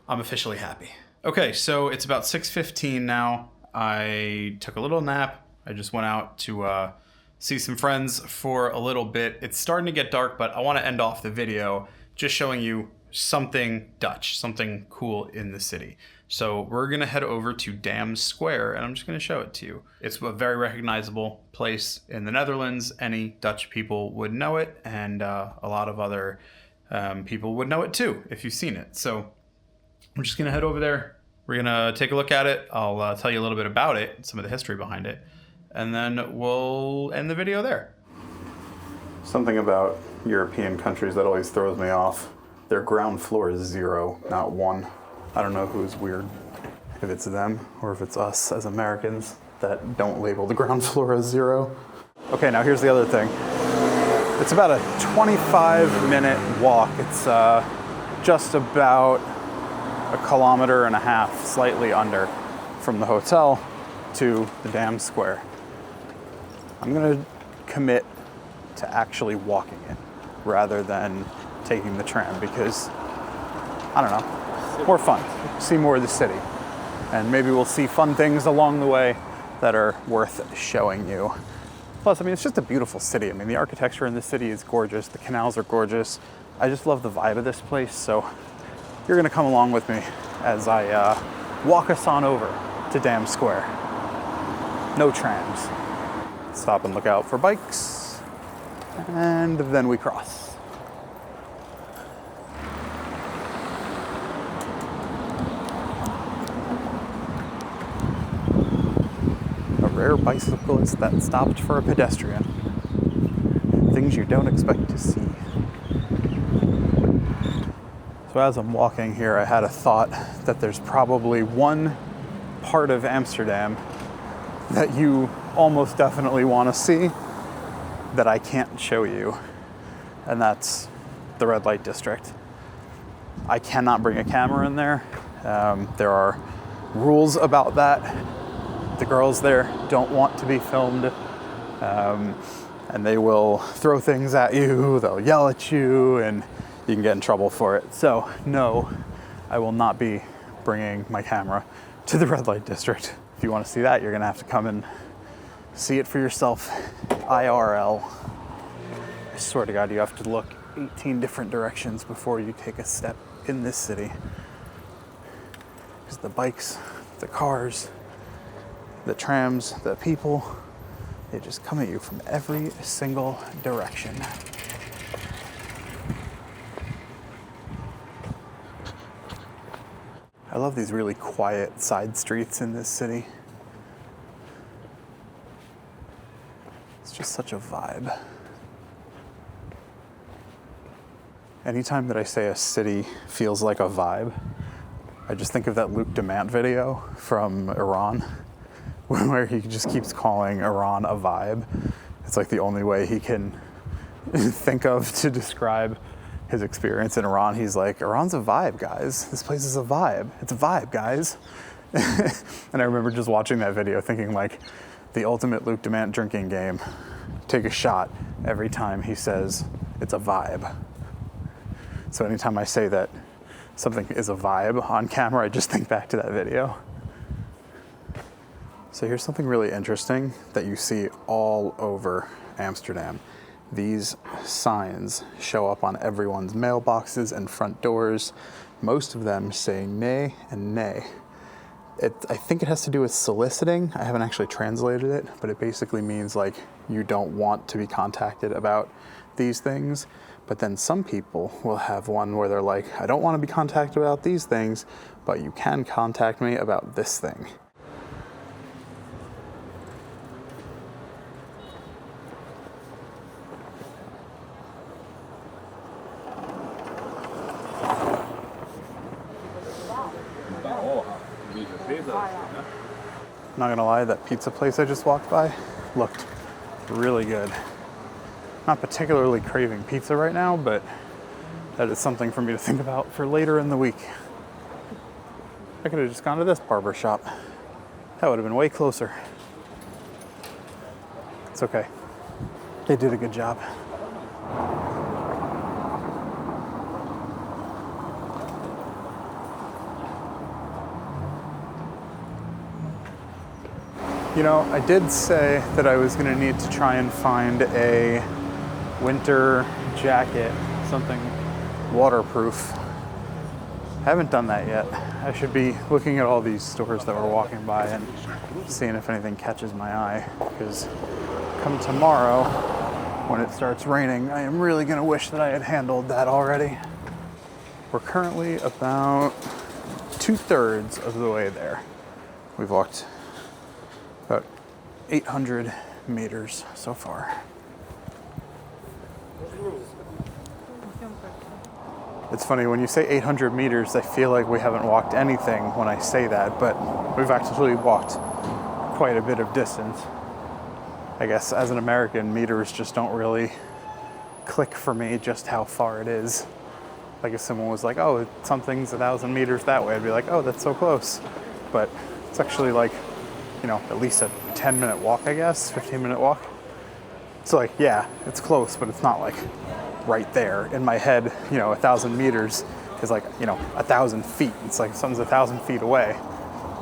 I'm officially happy. Okay, so it's about 6:15 now. I took a little nap. I just went out to see some friends for a little bit. It's starting to get dark, but I want to end off the video just showing you something Dutch, something cool in the city. So we're gonna head over to Dam Square and I'm just gonna show it to you. It's a very recognizable place in the Netherlands. Any Dutch people would know it, and a lot of other people would know it too if you've seen it. So I'm just gonna head over there. We're gonna take a look at it. I'll tell you a little bit about it, some of the history behind it, and then we'll end the video there. Something about European countries that always throws me off. Their ground floor is 0, not 1. I don't know who's weird, if it's them or if it's us as Americans that don't label the ground floor as 0. Okay, now here's the other thing. It's about a 25-minute walk. It's just about 1.5 kilometers, slightly under, from the hotel to the Dam Square. I'm gonna commit to actually walking it rather than taking the tram because, I don't know, more fun, see more of the city. And maybe we'll see fun things along the way that are worth showing you. Plus, I mean, it's just a beautiful city. I mean, the architecture in the city is gorgeous. The canals are gorgeous. I just love the vibe of this place. So you're gonna come along with me as I walk us on over to Dam Square. No trams. Stop and look out for bikes. And then we cross. Rare bicyclist that stopped for a pedestrian. Things you don't expect to see. So as I'm walking here, I had a thought that there's probably one part of Amsterdam that you almost definitely want to see that I can't show you, and that's the red light district. I cannot bring a camera in there. There are rules about that. The girls there don't want to be filmed, and they will throw things at you, they'll yell at you, and you can get in trouble for it. So no, I will not be bringing my camera to the red light district. If you want to see that, you're gonna have to come and see it for yourself, IRL. I swear to God, you have to look 18 different directions before you take a step in this city. Because the bikes, the cars, the trams, the people, they just come at you from every single direction. I love these really quiet side streets in this city. It's just such a vibe. Anytime that I say a city feels like a vibe, I just think of that Luke Demant video from Iran, where he just keeps calling Iran a vibe. It's like the only way he can think of to describe his experience in Iran. He's like, Iran's a vibe, guys. This place is a vibe. It's a vibe, guys. And I remember just watching that video thinking like, the ultimate Luke Demant drinking game. Take a shot every time he says it's a vibe. So anytime I say that something is a vibe on camera, I just think back to that video. So here's something really interesting that you see all over Amsterdam. These signs show up on everyone's mailboxes and front doors. Most of them say nee and nay. I think it has to do with soliciting. I haven't actually translated it, but it basically means like you don't want to be contacted about these things. But then some people will have one where they're like, I don't want to be contacted about these things, but you can contact me about this thing. Not gonna lie, that pizza place I just walked by looked really good. Not particularly craving pizza right now, but that is something for me to think about for later in the week. I could have just gone to this barber shop. That would have been way closer. It's okay. They did a good job. You know, I did say that I was gonna need to try and find a winter jacket, something waterproof. I haven't done that yet. I should be looking at all these stores that we're walking by and seeing if anything catches my eye, because come tomorrow, when it starts raining, I am really gonna wish that I had handled that already. We're currently about 2/3 of the way there. We've walked about 800 meters so far. It's funny, when you say 800 meters, I feel like we haven't walked anything when I say that, but we've actually walked quite a bit of distance. I guess as an American, meters just don't really click for me just how far it is. Like if someone was like, oh, something's 1,000 meters that way, I'd be like, oh, that's so close. But it's actually like, you know, at least a 10-minute walk, I guess, 15-minute walk. So like, yeah, it's close, but it's not like right there. In my head, you know, 1,000 meters is like, you know, 1,000 feet. It's like something's 1,000 feet away.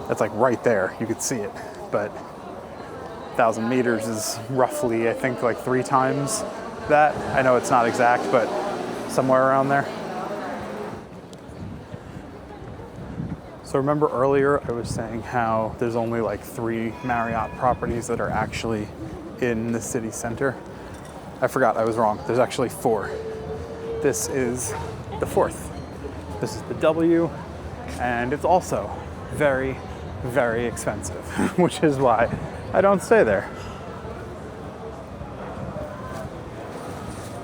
That's like right there, you could see it. But 1,000 meters is roughly, I think, like 3 times that. I know it's not exact, but somewhere around there. So remember earlier I was saying how there's only like 3 Marriott properties that are actually in the city center. I forgot, I was wrong. There's actually 4. This is the 4th. This is the W, and it's also very, very expensive, which is why I don't stay there.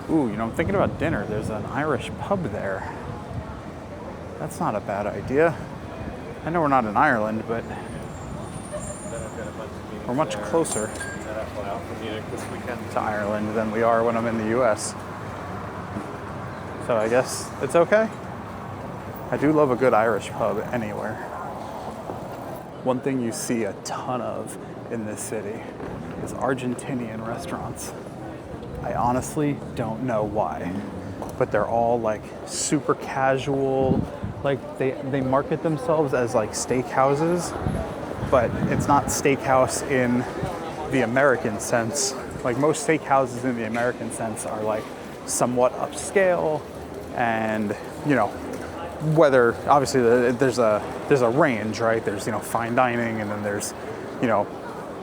Ooh, you know, I'm thinking about dinner. There's an Irish pub there. That's not a bad idea. I know we're not in Ireland, but we're much closer to Ireland than we are when I'm in the US. So I guess it's okay. I do love a good Irish pub anywhere. One thing you see a ton of in this city is Argentinian restaurants. I honestly don't know why, but they're all like super casual. Like they market themselves as like steakhouses, but it's not steakhouse in the American sense. Like most steakhouses in the American sense are like somewhat upscale, and you know, whether obviously there's a range, right? There's, you know, fine dining, and then there's, you know,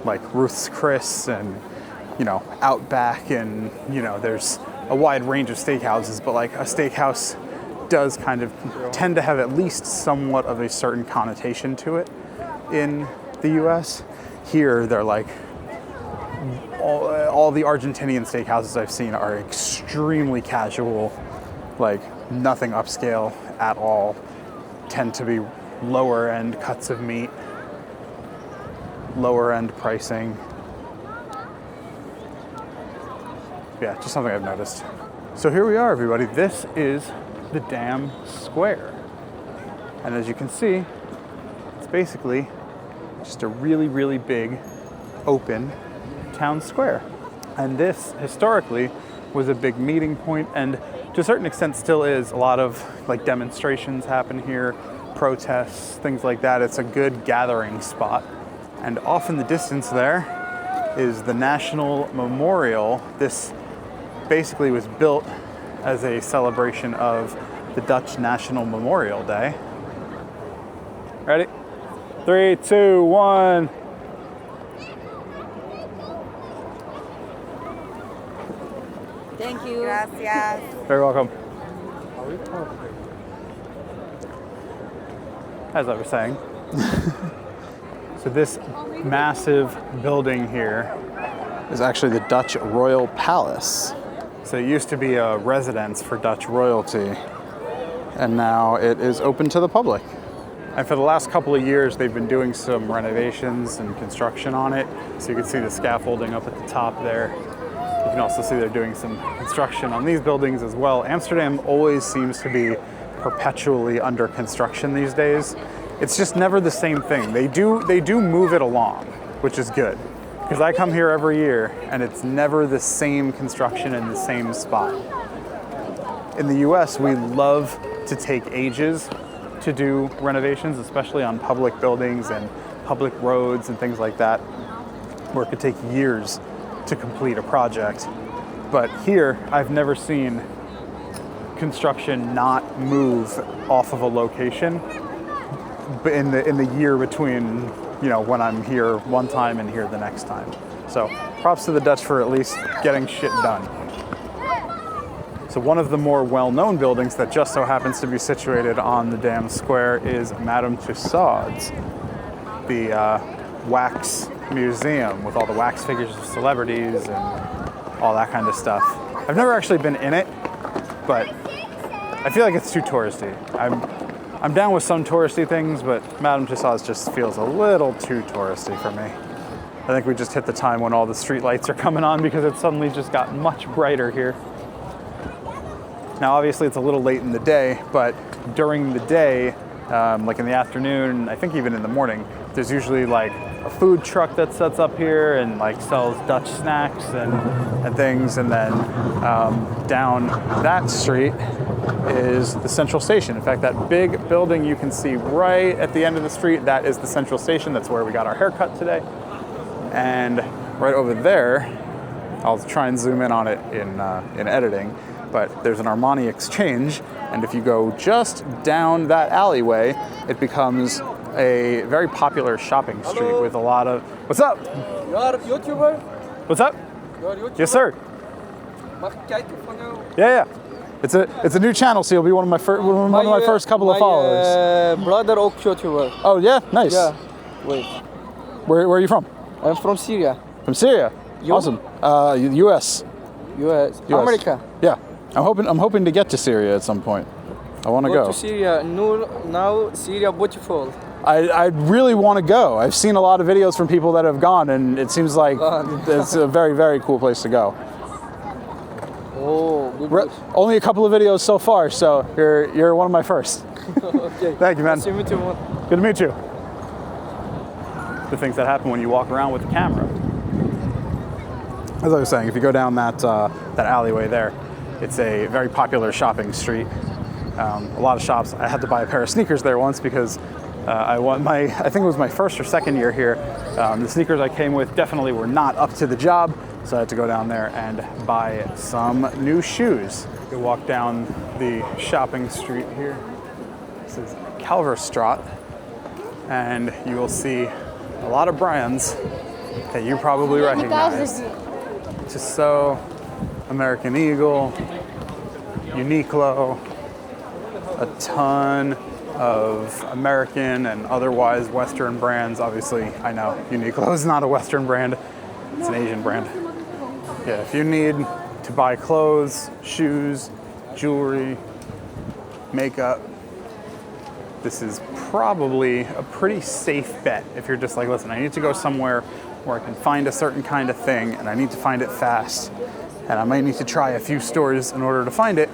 like Ruth's Chris and, you know, Outback, and, you know, there's a wide range of steakhouses, but like a steakhouse does kind of tend to have at least somewhat of a certain connotation to it in the US. Here, they're like, all the Argentinian steakhouses I've seen are extremely casual, like nothing upscale at all, tend to be lower end cuts of meat, lower end pricing. Yeah, just something I've noticed. So here we are, everybody. This is the damn square. And as you can see, it's basically just a really, really big open town square. And this historically was a big meeting point, and to a certain extent still is. A lot of like demonstrations happen here, protests, things like that. It's a good gathering spot. And off in the distance there is the National Memorial. This basically was built as a celebration of the Dutch National Memorial Day. Ready? 3, 2, 1. Thank you. Gracias. Very welcome. As I was saying, so this massive building here is actually the Dutch Royal Palace. So it used to be a residence for Dutch royalty, and now it is open to the public. And for the last couple of years, they've been doing some renovations and construction on it. So you can see the scaffolding up at the top there. You can also see they're doing some construction on these buildings as well. Amsterdam always seems to be perpetually under construction these days. It's just never the same thing. They do move it along, which is good. Because I come here every year and it's never the same construction in the same spot. In the US, we love to take ages to do renovations, especially on public buildings and public roads and things like that, where it could take years to complete a project. But here, I've never seen construction not move off of a location in the year between, you know, when I'm here one time and here the next time. So props to the Dutch for at least getting shit done. So one of the more well-known buildings that just so happens to be situated on the damn square is Madame Tussauds, the wax museum with all the wax figures of celebrities and all that kind of stuff. I've never actually been in it, but I feel like it's too touristy. I'm down with some touristy things, but Madame Tussauds just feels a little too touristy for me. I think we just hit the time when all the street lights are coming on because it suddenly just got much brighter here. Now, obviously it's a little late in the day, but during the day, like in the afternoon, I think even in the morning, there's usually like a food truck that sets up here and like sells Dutch snacks and things. And then down that street is the central station. In fact, that big building you can see right at the end of the street, that is the central station. That's where we got our haircut today. And right over there, I'll try and zoom in on it in editing, but there's an Armani Exchange. And if you go just down that alleyway, it becomes a very popular shopping street with a lot of... What's up? You are a YouTuber? What's up? You are a YouTuber? Yes, sir. Mag ik kijken van jou? Yeah. It's a new channel, so you'll be one of my first couple of followers. Brother ook YouTuber. Oh yeah, nice. Yeah. Wait. Where are you from? I'm from Syria. From Syria. You? Awesome. U.S. US. America. Yeah. I'm hoping to get to Syria at some point. I want to Go go. to Syria. Now Syria beautiful. I really want to go. I've seen a lot of videos from people that have gone, and it seems like it's a very, very cool place to go. Oh, good. Only a couple of videos so far, so you're one of my first. Okay. Thank you, man. Nice to meet you, man. Good to meet you. The things that happen when you walk around with the camera. As I was saying, if you go down that alleyway there, it's a very popular shopping street. A lot of shops. I had to buy a pair of sneakers there once because I think it was my first or second year here. The sneakers I came with definitely were not up to the job, so I had to go down there and buy some new shoes. You walk down the shopping street here. This is Kalverstraat, and you will see a lot of brands that you probably recognize. Tissot, American Eagle, Uniqlo, a ton of American and otherwise Western brands. Obviously, I know Uniqlo is not a Western brand, it's an Asian brand. Yeah, if you need to buy clothes, shoes, jewelry, makeup, this is probably a pretty safe bet if you're just like, listen, I need to go somewhere where I can find a certain kind of thing and I need to find it fast and I might need to try a few stores in order to find it.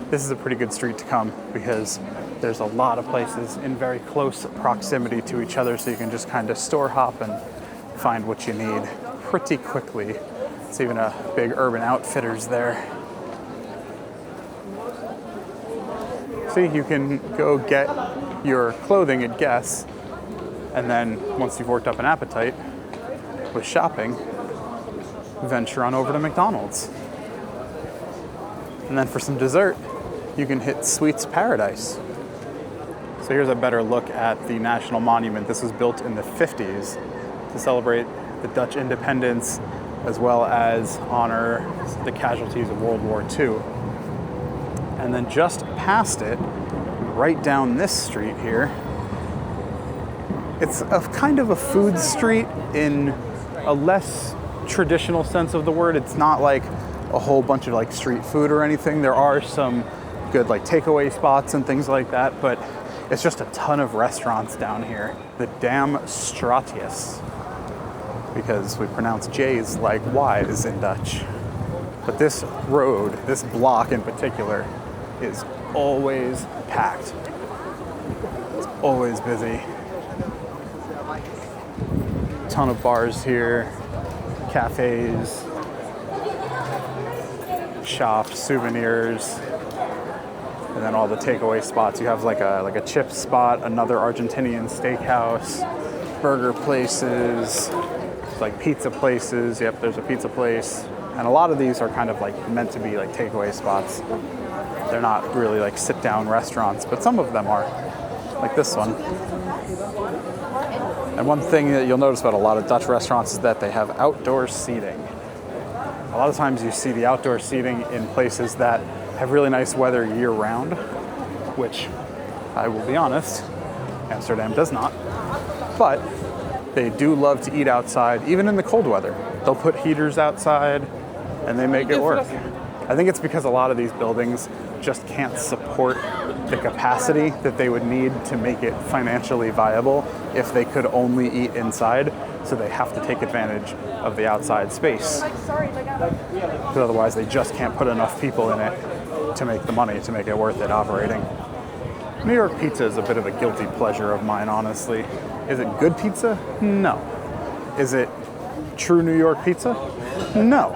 This is a pretty good street to come because there's a lot of places in very close proximity to each other, so you can just kind of store hop and find what you need pretty quickly. It's even a big Urban Outfitters there. See, you can go get your clothing at Guess, and then once you've worked up an appetite with shopping, venture on over to McDonald's. And then for some dessert, you can hit Sweets Paradise. So here's a better look at the National Monument. This was built in the 50s to celebrate the Dutch independence as well as honor the casualties of World War II. And then just past it, right down this street here, it's a kind of a food street in a less traditional sense of the word. It's not like a whole bunch of like street food or anything. There are some good like takeaway spots and things like that, but it's just a ton of restaurants down here. The Dam Straatjes, because we pronounce J's like Y's in Dutch. But this road, this block in particular, is always packed. It's always busy. Ton of bars here, cafes, shops, souvenirs, and then all the takeaway spots. You have like a chip spot, another Argentinian steakhouse, burger places, like pizza places. Yep, there's a pizza place. And a lot of these are kind of like meant to be like takeaway spots. They're not really like sit-down restaurants, but some of them are, like this one. And one thing that you'll notice about a lot of Dutch restaurants is that they have outdoor seating. A lot of times you see the outdoor seating in places that have really nice weather year-round, which, I will be honest, Amsterdam does not. But they do love to eat outside, even in the cold weather. They'll put heaters outside, and they make it work. I think it's because a lot of these buildings just can't support the capacity that they would need to make it financially viable if they could only eat inside. So they have to take advantage of the outside space. Because otherwise they just can't put enough people in it to make the money, to make it worth it operating. New York pizza is a bit of a guilty pleasure of mine, honestly. Is it good pizza? No. Is it true New York pizza? No.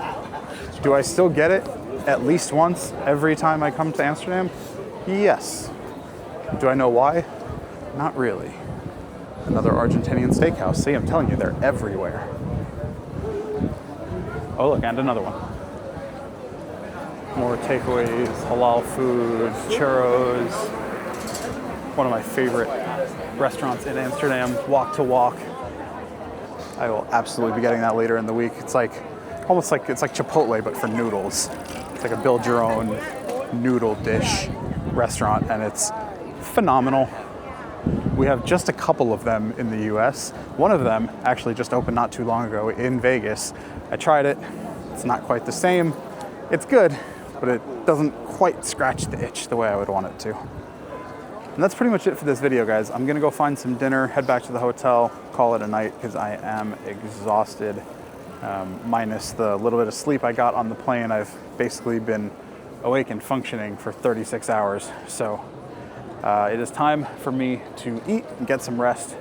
Do I still get it at least once every time I come to Amsterdam? Yes. Do I know why? Not really. Another Argentinian steakhouse. See, I'm telling you, they're everywhere. Oh, look, and another one. More takeaways, halal food, churros. One of my favorite restaurants in Amsterdam, Walk to Walk. I will absolutely be getting that later in the week. It's like, almost like, it's like Chipotle, but for noodles. It's like a build your own noodle dish restaurant, and it's phenomenal. We have just a couple of them in the US. One of them actually just opened not too long ago in Vegas. I tried it. It's not quite the same. It's good, but it doesn't quite scratch the itch the way I would want it to. And that's pretty much it for this video, guys. I'm gonna go find some dinner, head back to the hotel, call it a night, because I am exhausted. Minus the little bit of sleep I got on the plane. I've basically been awake and functioning for 36 hours. So it is time for me to eat and get some rest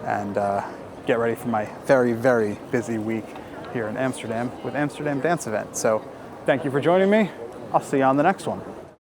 and get ready for my very, very busy week here in Amsterdam with Amsterdam Dance Event. So thank you for joining me. I'll see you on the next one.